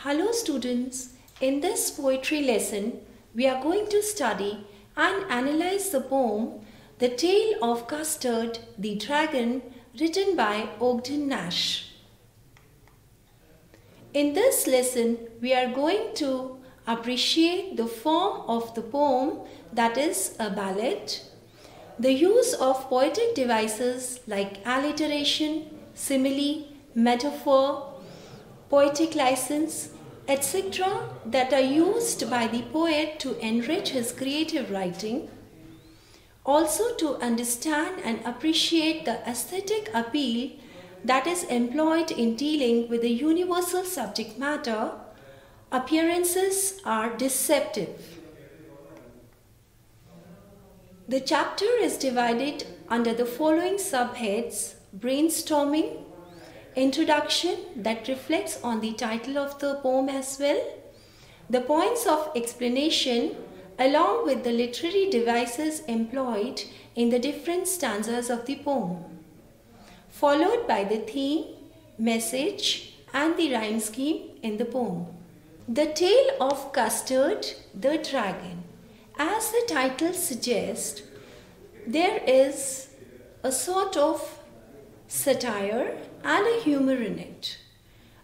Hello students, in this poetry lesson we are going to study and analyze the poem The Tale of Custard the Dragon written by Ogden Nash. In this lesson we are going to appreciate the form of the poem, that is a ballad, the use of poetic devices like alliteration, simile, metaphor, poetic license, etc. that are used by the poet to enrich his creative writing. Also to understand and appreciate the aesthetic appeal that is employed in dealing with the universal subject matter, appearances are deceptive. The chapter is divided under the following subheads: brainstorming, introduction that reflects on the title of the poem as well, the points of explanation along with the literary devices employed in the different stanzas of the poem, followed by the theme, message and the rhyme scheme in the poem. The Tale of Custard the Dragon. As the title suggests, there is a sort of satire and a humor in it.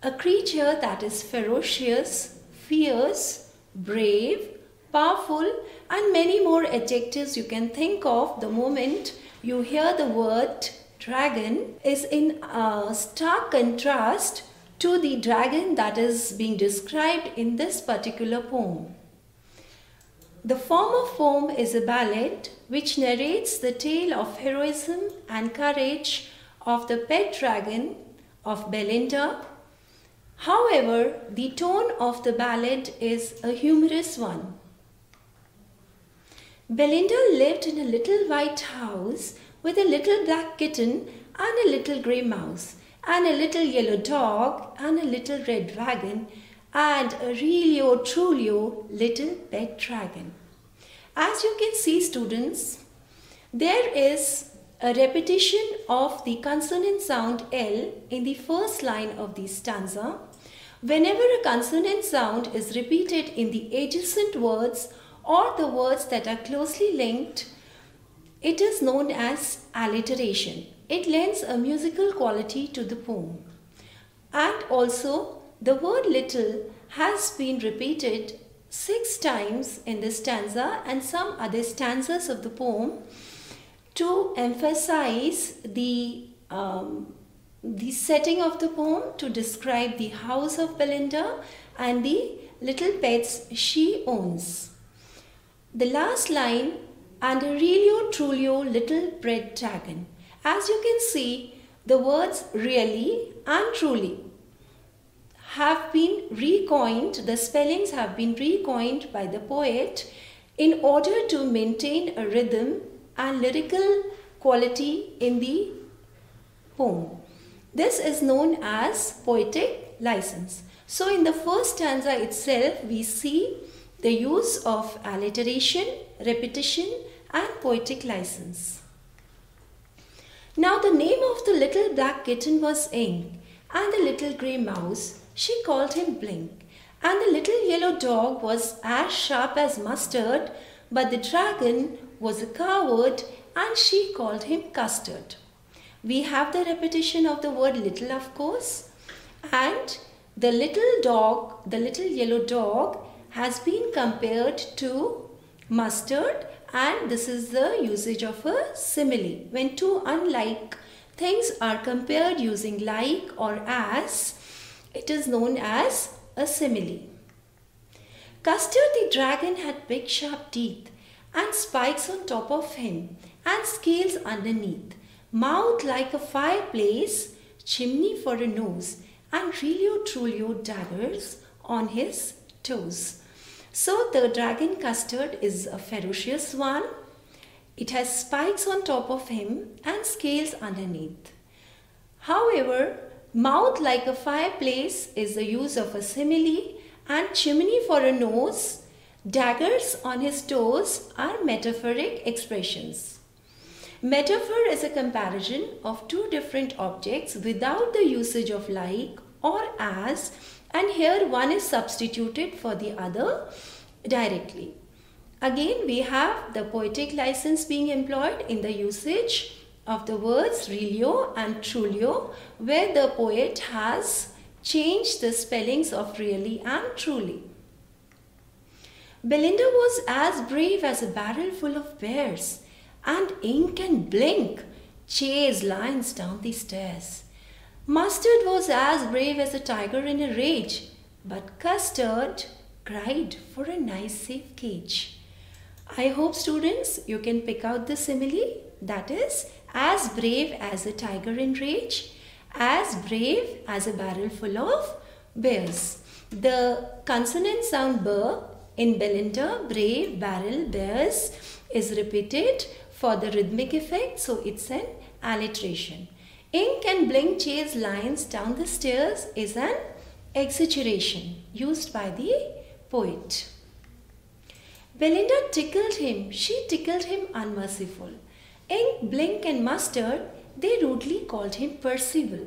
A creature that is ferocious, fierce, brave, powerful and many more adjectives you can think of the moment you hear the word dragon is in a stark contrast to the dragon that is being described in this particular poem. The form of poem is a ballad which narrates the tale of heroism and courage of the pet dragon of Belinda. However, the tone of the ballad is a humorous one. Belinda lived in a little white house with a little black kitten and a little grey mouse and a little yellow dog and a little red dragon and a really truly little pet dragon. As you can see, students, there is a repetition of the consonant sound L in the first line of the stanza. Whenever a consonant sound is repeated in the adjacent words or the words that are closely linked, it is known as alliteration. It lends a musical quality to the poem. And also, the word little has been repeated 6 times in the stanza and some other stanzas of the poem to emphasize the setting of the poem, to describe the house of Belinda and the little pets she owns. The last line, and a really truly little pet dragon. As you can see, the words really and truly have been recoined, the spellings have been recoined by the poet in order to maintain a rhythm and lyrical quality in the poem. This is known as poetic license. So in the first stanza itself, we see the use of alliteration, repetition and poetic license. Now the name of the little black kitten was Ink, and the little grey mouse, she called him Blink, and the little yellow dog was as sharp as mustard, but the dragon was a coward and she called him Custard. We have the repetition of the word little, of course, and the little dog, the little yellow dog has been compared to mustard, and this is the usage of a simile. When two unlike things are compared using like or as, it is known as a simile. Custard the dragon had big sharp teeth and spikes on top of him and scales underneath, mouth like a fireplace, chimney for a nose, and really truly daggers on his toes. So the dragon Custard is a ferocious one. It has spikes on top of him and scales underneath. However, mouth like a fireplace is the use of a simile, and chimney for a nose, daggers on his toes are metaphoric expressions. Metaphor is a comparison of two different objects without the usage of like or as, and here one is substituted for the other directly. Again, we have the poetic license being employed in the usage of the words Relio and Trulio, where the poet has changed the spellings of really and truly. Belinda was as brave as a barrel full of bears, and Ink and Blink chased lions down the stairs. Mustard was as brave as a tiger in a rage, but Custard cried for a nice safe cage. I hope students you can pick out the simile, that is, as brave as a tiger in rage, as brave as a barrel full of bears. The consonant sound B in Belinda, brave, barrel, bears is repeated for the rhythmic effect, so it's an alliteration. Ink and Blink chase lions down the stairs is an exaggeration used by the poet. Belinda tickled him, she tickled him unmerciful. Ink, Blink and Mustard, they rudely called him Percival.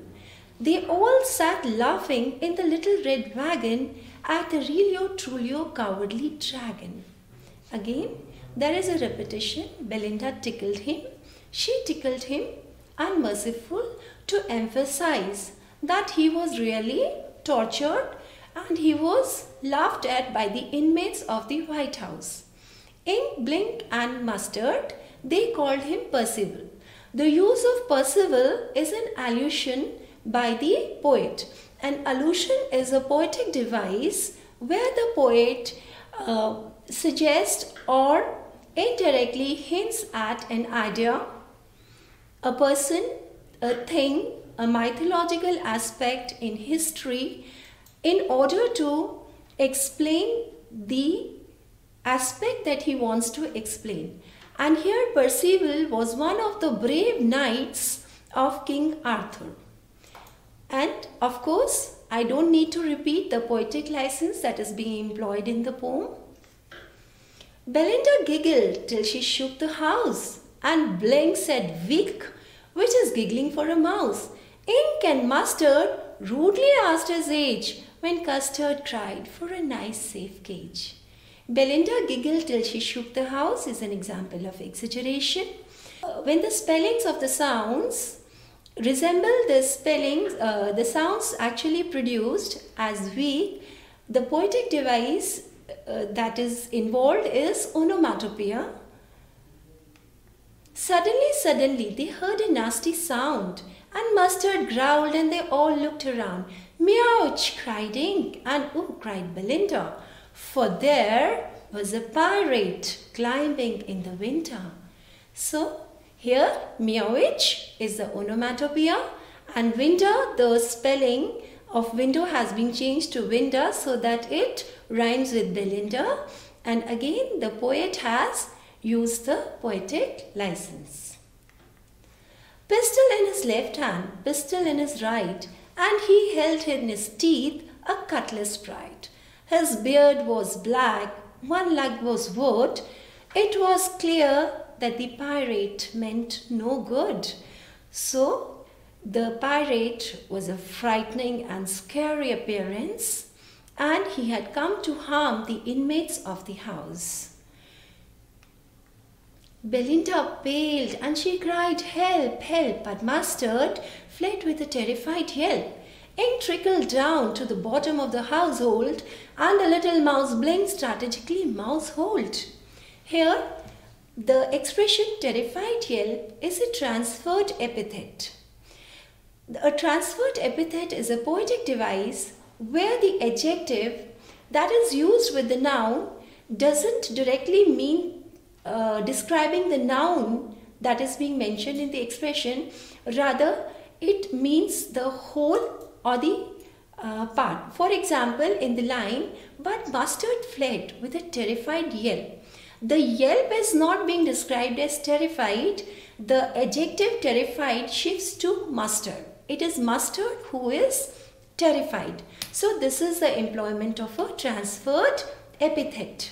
They all sat laughing in the little red wagon at the Relio Trulio cowardly dragon. Again, there is a repetition. Belinda tickled him, she tickled him, unmerciful, to emphasize that he was really tortured and he was laughed at by the inmates of the White House. Ink, Blink and Mustard, they called him Percival. The use of Percival is an allusion by the poet. An allusion is a poetic device where the poet suggests or indirectly hints at an idea, a person, a thing, a mythological aspect in history in order to explain the aspect that he wants to explain. And here Percival was one of the brave knights of King Arthur. And of course, I don't need to repeat the poetic license that is being employed in the poem. Belinda giggled till she shook the house, and Blink said, "Vick, which is giggling for a mouse." Ink and Mustard rudely asked his age, when Custard cried for a nice safe cage. Belinda giggled till she shook the house is an example of exaggeration. When the spellings of the sounds resemble the spellings, the sounds actually produced as weak, the poetic device that is involved is onomatopoeia. Suddenly, they heard a nasty sound, and Mustard growled and they all looked around. "Meouch!" cried Ink, and "Oh!" cried Belinda, for there was a pirate climbing in the winter. So, here, meowich is the onomatopoeia, and winter, the spelling of window has been changed to window so that it rhymes with Belinda. And again, the poet has used the poetic license. Pistol in his left hand, pistol in his right, and he held in his teeth a cutlass bright. His beard was black, one leg was wood. It was clear that the pirate meant no good. So, the pirate was a frightening and scary appearance, and he had come to harm the inmates of the house. Belinda paled and she cried, "Help, help!" But Mustard fled with a terrified yelp. Ink trickled down to the bottom of the household, and the little mouse blinked strategically mousehold. Here, the expression terrified yelp is a transferred epithet. A transferred epithet is a poetic device where the adjective that is used with the noun doesn't directly mean describing the noun that is being mentioned in the expression. Rather, it means the whole or the part. For example, in the line, "But Mustard fled with a terrified yelp." The yelp is not being described as terrified. The adjective terrified shifts to Mustard. It is Mustard who is terrified. So this is the employment of a transferred epithet.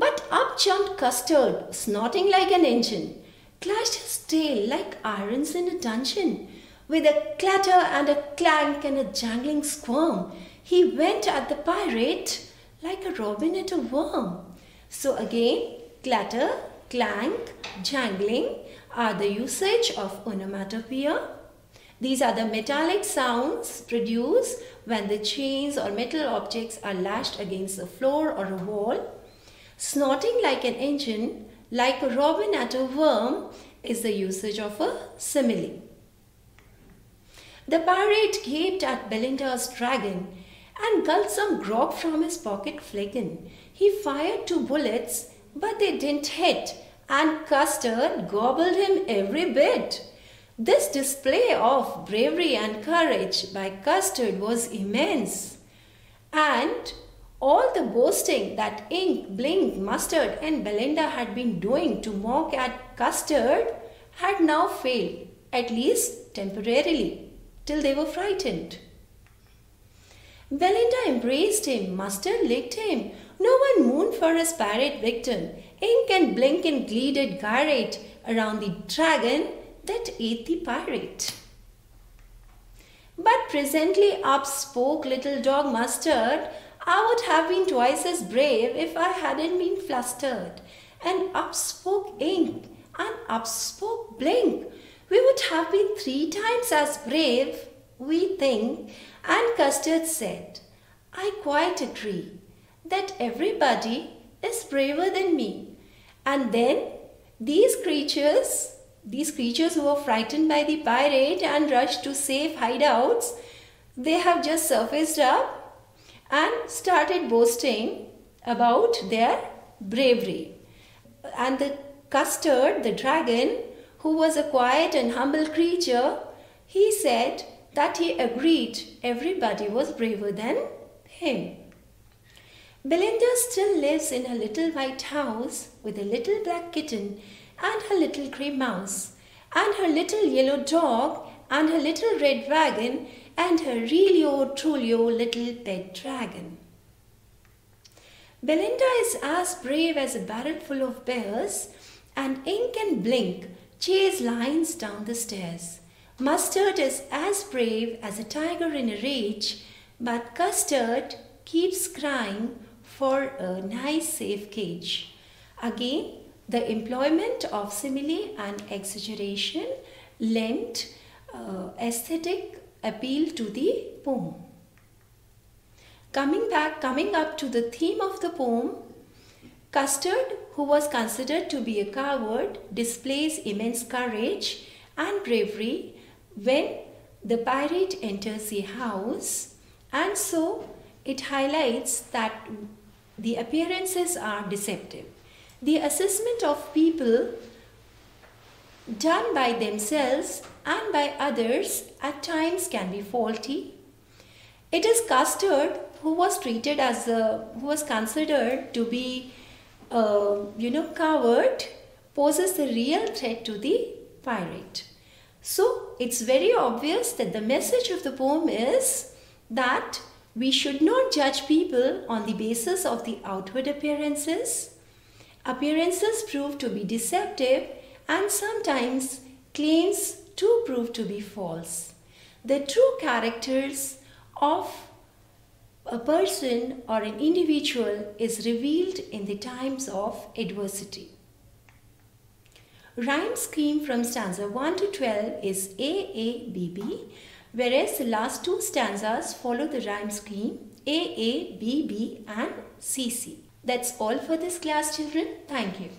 But up jumped Custard, snorting like an engine, clashed his tail like irons in a dungeon. With a clatter and a clank and a jangling squirm, he went at the pirate like a robin at a worm. So again, clatter, clank, jangling are the usage of onomatopoeia. These are the metallic sounds produced when the chains or metal objects are lashed against the floor or a wall. Snorting like an engine, like a robin at a worm, is the usage of a simile. The pirate gaped at Belinda's dragon and gulped some grog from his pocket flagon. He fired 2 bullets, but they didn't hit, and Custard gobbled him every bit. This display of bravery and courage by Custard was immense, and all the boasting that Ink, Blink, Mustard and Belinda had been doing to mock at Custard had now failed, at least temporarily, till they were frightened. Belinda embraced him, Mustard licked him, no one mourned for his pirate victim. Ink and Blink and Glee did gyrate around the dragon that ate the pirate. But presently up spoke little dog Mustard, I would have been twice as brave if I hadn't been flustered. And up spoke Ink, and up spoke Blink. We would have been 3 times as brave, we think, and Custard said, I quite agree that everybody is braver than me. And then these creatures who were frightened by the pirate and rushed to safe hideouts, they have just surfaced up and started boasting about their bravery. And the Custard, the dragon, who was a quiet and humble creature, he said that he agreed everybody was braver than him. Belinda still lives in her little white house with a little black kitten and her little grey mouse, and her little yellow dog, and her little red wagon, and her reallio trullio little pet dragon. Belinda is as brave as a barrel full of bears, and Ink and Blink chase lions down the stairs. Mustard is as brave as a tiger in a rage, but Custard keeps crying for a nice safe cage. Again, the employment of simile and exaggeration lent aesthetic appeal to the poem. Coming up to the theme of the poem, Custard, who was considered to be a coward, displays immense courage and bravery when the pirate enters the house, and so it highlights that the appearances are deceptive. The assessment of people done by themselves and by others at times can be faulty. It is Custard who was considered to be coward, poses the real threat to the pirate. So it's very obvious that the message of the poem is that we should not judge people on the basis of the outward appearances. Appearances prove to be deceptive, and sometimes claims too prove to be false. The true characters of a person or an individual is revealed in the times of adversity. Rhyme scheme from stanza 1 to 12 is AABB, whereas the last 2 stanzas follow the rhyme scheme AABB and CC. That's all for this class, children. Thank you.